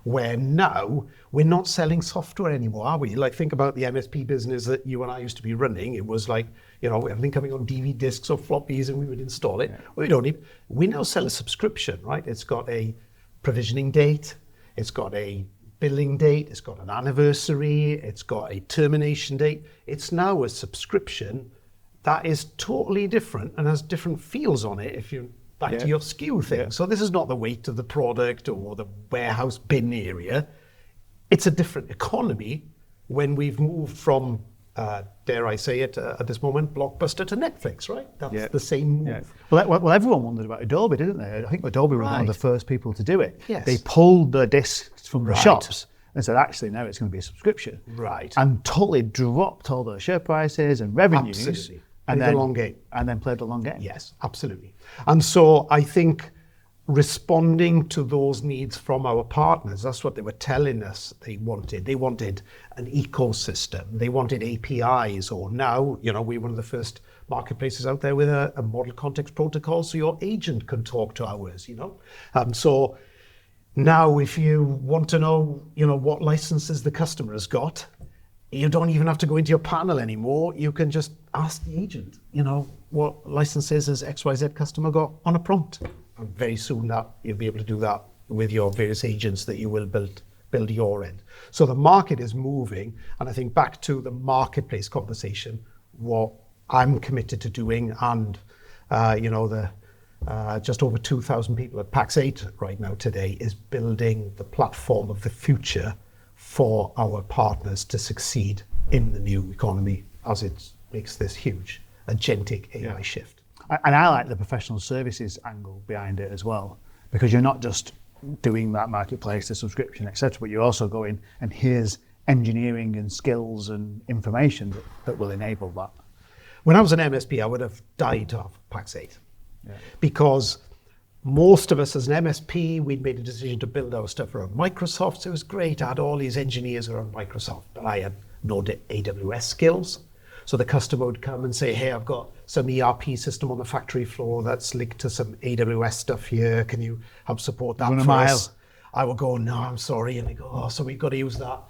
where now we're not selling software anymore, are we? Like, think about the MSP business that you and I used to be running. It was like, everything coming on DVD discs or floppies and we would install it. Yeah. We now sell a subscription, right? It's got a provisioning date, it's got a billing date, it's got an anniversary, it's got a termination date. It's now a subscription that is totally different and has different feels on it if you back to your SKU thing. Yeah. So this is not the weight of the product or the warehouse bin area. It's a different economy when we've moved from, dare I say it, at this moment, Blockbuster to Netflix, right? That's the same move. Yeah. Well, everyone wondered about Adobe, didn't they? I think Adobe were one of the first people to do it. Yes. They pulled the discs from the shops and said, actually, now it's going to be a subscription. Right. And totally dropped all the share prices and revenues. Absolutely. And played the long game. And then played the long game. Yes, absolutely. And so I think responding to those needs from our partners, that's what they were telling us they wanted. They wanted an ecosystem. They wanted APIs, or now, we're one of the first marketplaces out there with a model context protocol, so your agent can talk to ours, So now if you want to know, what licenses the customer has got, you don't even have to go into your panel anymore. You can just ask the agent, what licenses has XYZ customer got on a prompt. And very soon that you'll be able to do that with your various agents that you will build your end. So the market is moving, and I think back to the marketplace conversation, what I'm committed to doing, and just over 2,000 people at Pax8 right now today, is building the platform of the future for our partners to succeed in the new economy as it makes this huge agentic AI shift. And I like the professional services angle behind it as well, because you're not just doing that marketplace, the subscription, etc., but you're also going, and here's engineering and skills and information that will enable that. When I was an MSP, I would have died to have Pax8 because most of us as an MSP, we'd made a decision to build our stuff around Microsoft. So it was great. I had all these engineers around Microsoft, but I had no AWS skills. So the customer would come and say, hey, I've got some ERP system on the factory floor that's linked to some AWS stuff here. Can you help support that for us? I would go, no, I'm sorry. And they go, oh, so we've got to use that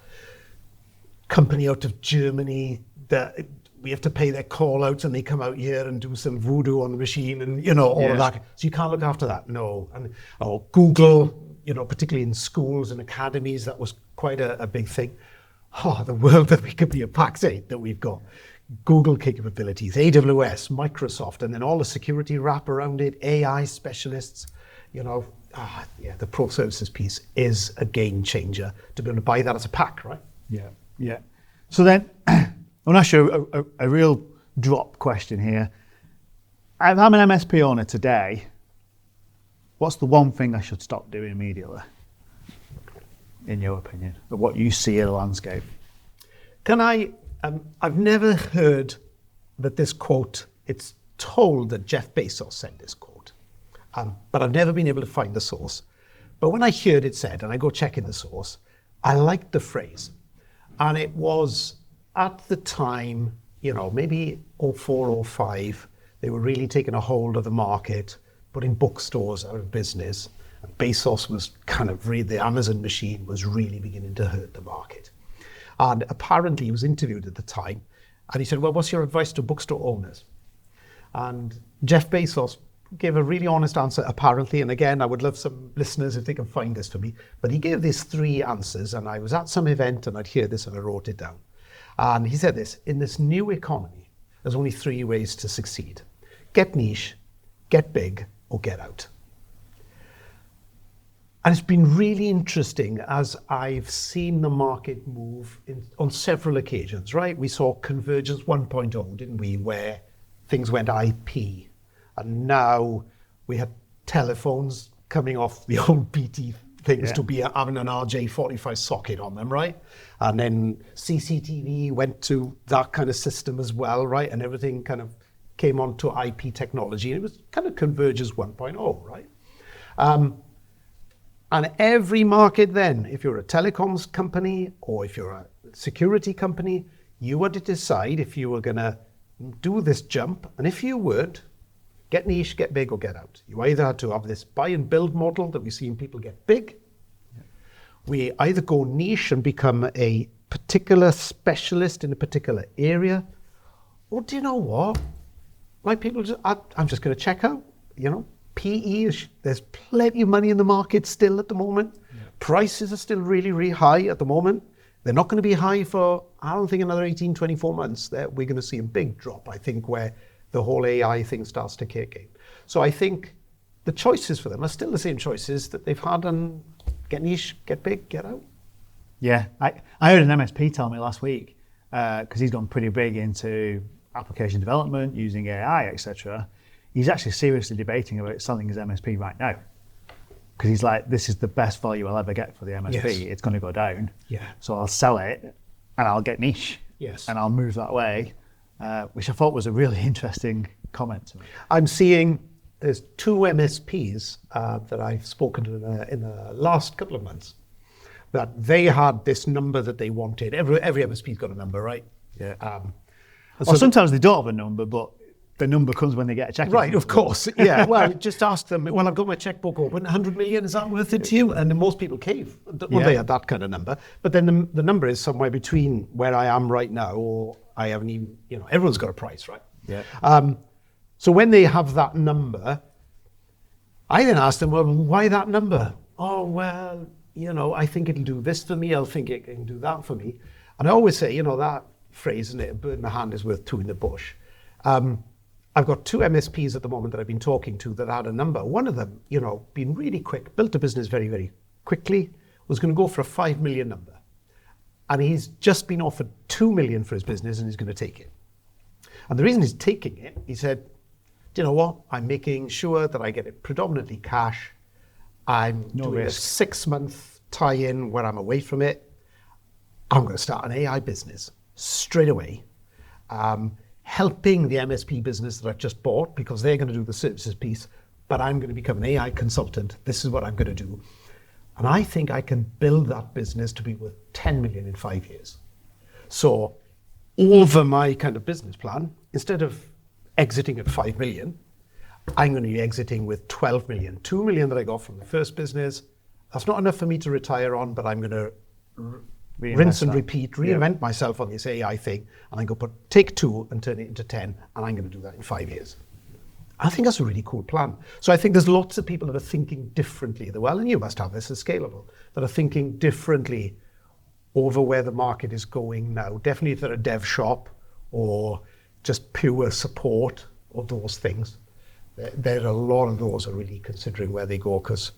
company out of Germany that we have to pay their call outs and they come out here and do some voodoo on the machine and, all of that. So you can't look after that. No. And Google, particularly in schools and academies, that was quite a big thing. Oh, the world that we could be at Pax8 that we've got. Google capabilities, AWS, Microsoft, and then all the security wrap around it, AI specialists, the pro services piece is a game changer to be able to buy that as a pack, right? Yeah. So then, I'm going to ask you a real drop question here. If I'm an MSP owner today, what's the one thing I should stop doing immediately, in your opinion, of what you see in the landscape? I've never heard that this quote, it's told that Jeff Bezos said this quote, but I've never been able to find the source. But when I heard it said, and I go check in the source, I liked the phrase. And it was at the time, maybe 04, 05, they were really taking a hold of the market, putting bookstores out of business. And Bezos was the Amazon machine was really beginning to hurt the market. And apparently he was interviewed at the time and he said, well, what's your advice to bookstore owners? And Jeff Bezos gave a really honest answer, apparently. And again, I would love some listeners if they can find this for me. But he gave these 3 answers, and I was at some event and I'd hear this and I wrote it down. And he said this: in this new economy, there's only 3 ways to succeed. Get niche, get big, or get out. And it's been really interesting as I've seen the market move on several occasions, right? We saw Convergence 1.0, didn't we, where things went IP. And now we had telephones coming off the old BT things to be having an RJ45 socket on them, right? And then CCTV went to that kind of system as well, right? And everything kind of came onto IP technology. And it was kind of Convergence 1.0, right? And every market then, if you're a telecoms company or if you're a security company, you had to decide if you were going to do this jump. And if you would, get niche, get big, or get out. You either had to have this buy and build model that we've seen people get big. We either go niche and become a particular specialist in a particular area, or do you know what? Like people, I'm just going to check out, PE, there's plenty of money in the market still at the moment. Prices are still really, really high at the moment. They're not going to be high for, I don't think, another 18, 24 months. We're going to see a big drop, I think, where the whole AI thing starts to kick in. So I think the choices for them are still the same choices that they've had on get niche, get big, get out. Yeah, I heard an MSP tell me last week, because he's gone pretty big into application development, using AI, etc. He's actually seriously debating about selling his MSP right now. Because he's like, this is the best value I'll ever get for the MSP. Yes. It's going to go down. Yeah. So I'll sell it and I'll get niche. Yes. And I'll move that way, which I thought was a really interesting comment to me. I'm seeing there's 2 MSPs that I've spoken to in the last couple of months, that they had this number that they wanted. Every MSP's got a number, right? Yeah. Well, sometimes they don't have a number, but the number comes when they get a check. Right, of course. Yeah, well, just ask them, well, I've got my checkbook open, 100 million, is that worth it to you? And then most people cave when they had that kind of number. But then the number is somewhere between where I am right now, or I haven't even, everyone's got a price, right? Yeah. So when they have that number, I then ask them, well, why that number? Oh, well, I think it'll do this for me. I'll think it can do that for me. And I always say, that phrase, isn't it? A bird in the hand is worth 2 in the bush. I've got 2 MSPs at the moment that I've been talking to that had a number. One of them, been really quick, built a business very, very quickly, was going to go for a 5 million number. And he's just been offered 2 million for his business and he's going to take it. And the reason he's taking it, he said, do you know what? I'm making sure that I get it predominantly cash. I'm doing a 6-month tie-in where I'm away from it. I'm going to start an AI business straight away. Helping the MSP business that I've just bought, because they're going to do the services piece, but I'm going to become an AI consultant. This is what I'm going to do. And I think I can build that business to be worth 10 million in 5 years. So over my kind of business plan, instead of exiting at 5 million, I'm going to be exiting with 12 million. 2 million that I got from the first business, that's not enough for me to retire on, but I'm going to rinse and repeat, reinvent myself on this AI thing, and I'm going to take 2 and turn it into 10, and I'm going to do that in 5 years. I think that's a really cool plan. So I think there's lots of people that are thinking differently, and you must have this as scalable, that are thinking differently over where the market is going now. Definitely if they're a dev shop or just pure support or those things. There are a lot of those are really considering where they go, because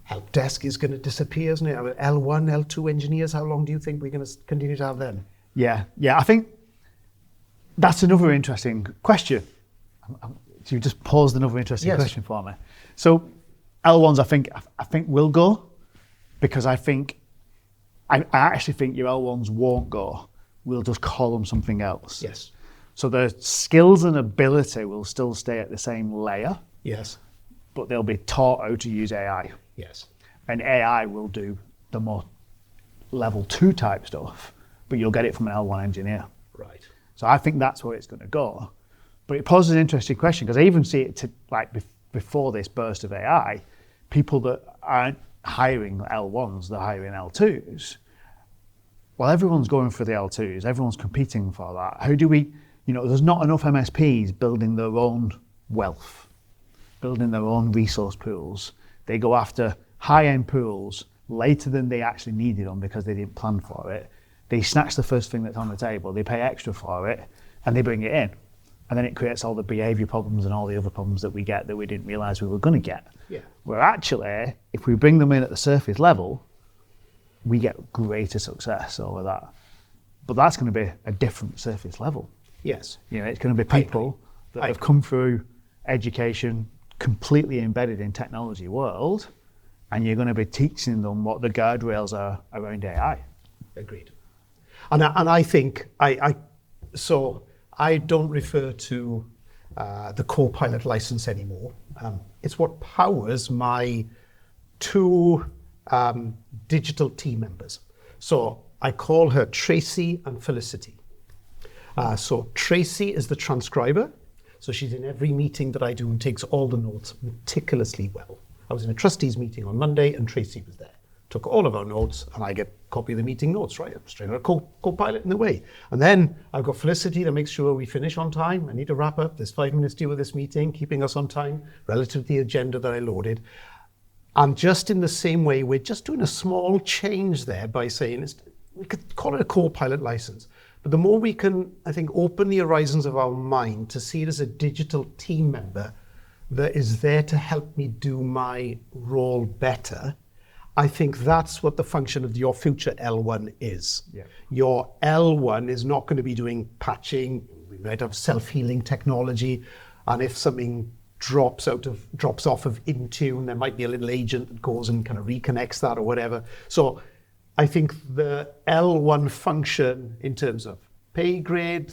help desk is going to disappear, isn't it? I mean, L1, L2 engineers, how long do you think we're going to continue to have them? Yeah, I think that's another interesting question. You just paused another interesting question for me. So L1s, I think will go, because I actually think your L1s won't go. We'll just call them something else. Yes. So the skills and ability will still stay at the same layer. Yes. But they'll be taught how to use AI. Yes. And AI will do the more level 2 type stuff, but you'll get it from an L1 engineer. Right. So I think that's where it's going to go. But it poses an interesting question, because I even see it before this burst of AI, people that aren't hiring L1s, they're hiring L2s. Well, everyone's going for the L2s, everyone's competing for that. How do we, there's not enough MSPs building their own wealth, building their own resource pools. They go after high-end pools later than they actually needed them because they didn't plan for it. They snatch the first thing that's on the table, they pay extra for it, and they bring it in. And then it creates all the behavior problems and all the other problems that we get that we didn't realize we were going to get. Yeah. Where actually, if we bring them in at the surface level, we get greater success over that. But that's going to be a different surface level. Yes. It's going to be people that have come through education, completely embedded in technology world, and you're going to be teaching them what the guardrails are around AI. Agreed. And I think, so I don't refer to the Copilot license anymore. It's what powers my 2 digital team members. So I call her Tracy and Felicity. So Tracy is the transcriber. So she's in every meeting that I do and takes all the notes meticulously well. I was in a trustees meeting on Monday and Tracy was there. Took all of our notes, and I get a copy of the meeting notes, right? I'm straight out of Copilot in the way. And then I've got Felicity to make sure we finish on time. I need to wrap up. There's 5 minutes due with this meeting, keeping us on time relative to the agenda that I loaded. And just in the same way, we're just doing a small change there by saying, we could call it a Copilot license. But the more we can, I think, open the horizons of our mind to see it as a digital team member that is there to help me do my role better, I think that's what the function of your future L1 is. Yeah. Your L1 is not going to be doing patching. We might have self-healing technology, and if something drops off of Intune, there might be a little agent that goes and kind of reconnects that or whatever. So I think the L1 function in terms of pay grade,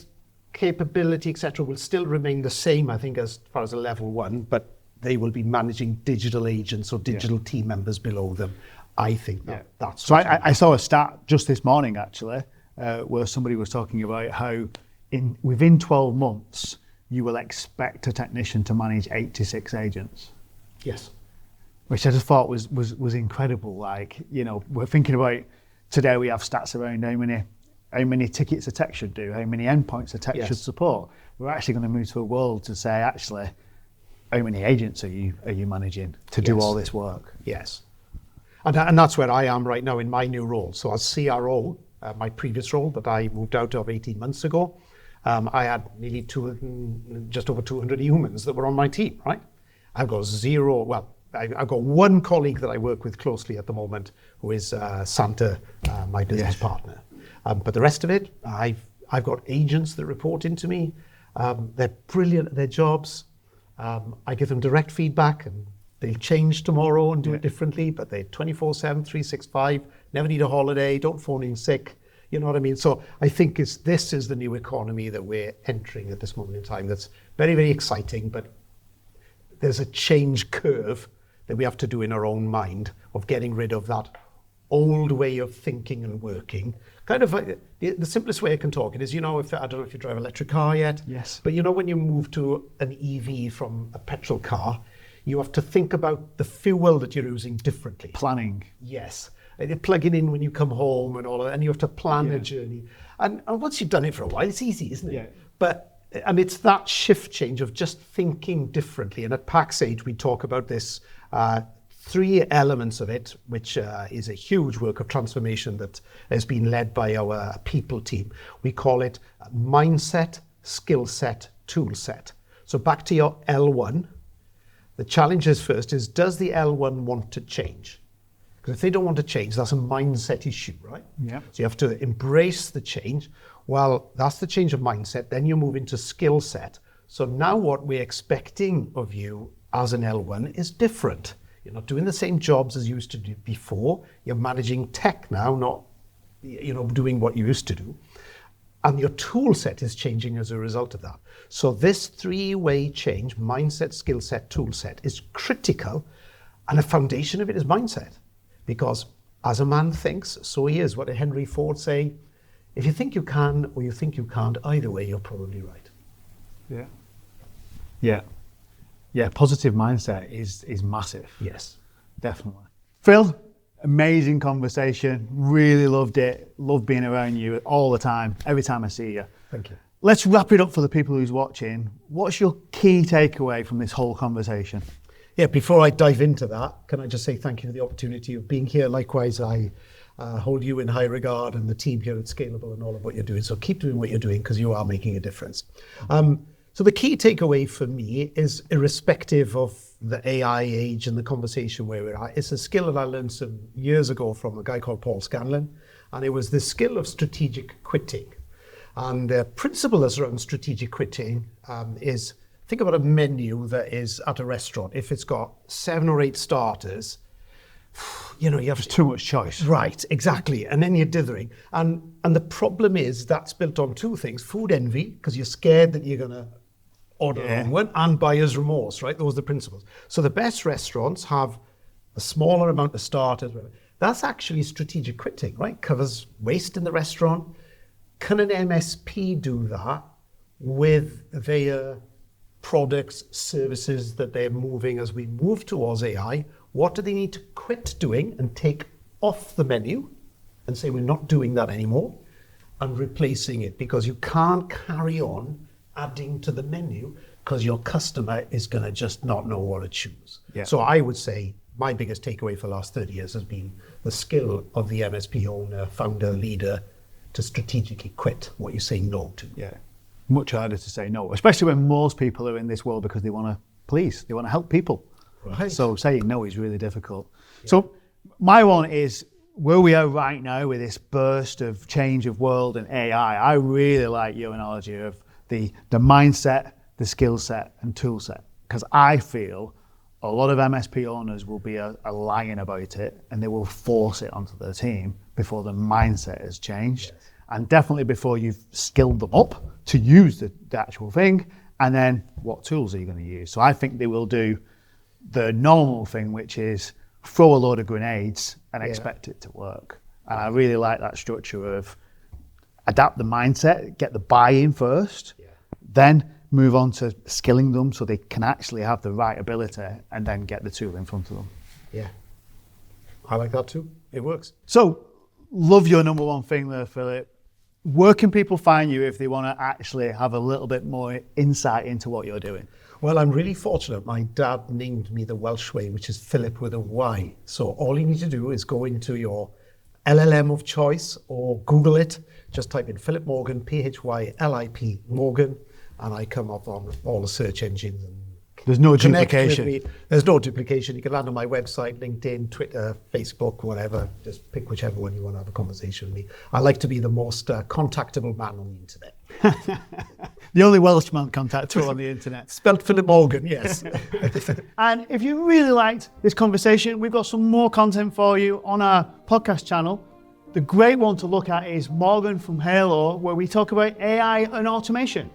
capability, etc., will still remain the same, I think, as far as a level 1, but they will be managing digital agents or digital team members below them. I think that's... So I saw a stat just this morning, actually, where somebody was talking about how within 12 months, you will expect a technician to manage 86 agents. Yes. Which I just thought was incredible. We're thinking about, today we have stats around how many tickets a tech should do, how many endpoints a tech should support. We're actually going to move to a world to say, actually, how many agents are you managing to do all this work? Yes. And that's where I am right now in my new role. So as CRO, my previous role that I moved out of 18 months ago, I had nearly just over 200 humans that were on my team, right? I've got I've got 1 colleague that I work with closely at the moment, who is Santa, my business partner. But the rest of it, I've got agents that report into me. They're brilliant at their jobs. I give them direct feedback, and they'll change tomorrow and do it differently, but they're 24/7, 365, never need a holiday, don't phone in sick. You know what I mean? So I think this is the new economy that we're entering at this moment in time. That's very, very exciting, but there's a change curve that we have to do in our own mind of getting rid of that old way of thinking and working. Kind of the simplest way I can talk it is, I don't know if you drive an electric car yet. Yes. But when you move to an EV from a petrol car, You have to think about the fuel that you're using differently. Planning. Yes. And you're plugging in when you come home and all of that, and you have to plan a journey. And once you've done it for a while, it's easy, isn't it? Yeah. And it's that shift change of just thinking differently. And at PaxAge, we talk about this 3 elements of it, which is a huge work of transformation that has been led by our people team. We call it mindset, skill set, tool set. So back to your L1, the challenge is first is, does the L1 want to change? Because if they don't want to change, that's a mindset issue, right? Yeah. So you have to embrace the change. Well, that's the change of mindset. Then you move into skill set. So now what we're expecting of you as an L1 is different. You're not doing the same jobs as you used to do before. You're managing tech now, not doing what you used to do. And your tool set is changing as a result of that. So this 3-way change, mindset, skill set, tool set, is critical. And the foundation of it is mindset. Because as a man thinks, so he is. What did Henry Ford say? If you think you can or you think you can't, either way, you're probably right. Yeah. Yeah. Yeah, positive mindset is massive. Yes. Definitely. Phil, amazing conversation. Really loved it. Love being around you all the time, every time I see you. Thank you. Let's wrap it up for the people who's watching. What's your key takeaway from this whole conversation? Yeah, before I dive into that, can I just say thank you for the opportunity of being here. Likewise, I hold you in high regard and the team here at Scalable and all of what you're doing. So keep doing what you're doing because you are making a difference. So the key takeaway for me is, irrespective of the AI age and the conversation where we're at, it's a skill that I learned some years ago from a guy called Paul Scanlon. And it was the skill of strategic quitting. And the principle that's around strategic quitting is, think about a menu that is at a restaurant. If it's got 7 or 8 starters, you have too much choice. Right, exactly. And then you're dithering. And the problem is that's built on 2 things. Food envy, because you're scared that you're going to order the wrong one, and buyer's remorse, right? Those are the principles. So the best restaurants have a smaller amount of starters. That's actually strategic quitting, right? Covers waste in the restaurant. Can an MSP do that with their products, services that they're moving as we move towards AI? What do they need to quit doing and take off the menu and say, we're not doing that anymore, and replacing it? Because you can't carry on adding to the menu because your customer is going to just not know what to choose. Yeah. So I would say my biggest takeaway for the last 30 years has been the skill of the MSP owner, founder, leader to strategically quit what you say no to. Yeah. Much harder to say no, especially when most people are in this world because they want to please, they want to help people. Right. So saying no is really difficult. Yeah. So my one is, where we are right now with this burst of change of world and AI, I really like your analogy of the mindset, the skill set and tool set, because I feel a lot of MSP owners will be a lying about it and they will force it onto their team before the mindset has changed. Yes. And definitely before you've skilled them up to use the actual thing, and then what tools are you going to use? So I think they will do the normal thing, which is throw a load of grenades and expect it to work. And I really like that structure of adapt the mindset, get the buy-in first, then move on to skilling them so they can actually have the right ability, and then get the tool in front of them. Yeah, I like that too. It works. So, love your number one thing there, Philip. Where can people find you if they want to actually have a little bit more insight into what you're doing? Well, I'm really fortunate. My dad named me the Welsh way, which is Philip with a Y. So all you need to do is go into your LLM of choice or Google it. Just type in Phylip Morgan, PHYLIP Morgan, and I come up on all the search engines. And there's no duplication. There's no duplication. You can land on my website, LinkedIn, Twitter, Facebook, whatever. Just pick whichever one you want to have a conversation with me. I like to be the most contactable man on the internet. The only Welshman contactable on the internet. Spelt Phylip Morgan, yes. And if you really liked this conversation, we've got some more content for you on our podcast channel. The great one to look at is Morgan from Halo, where we talk about AI and automation.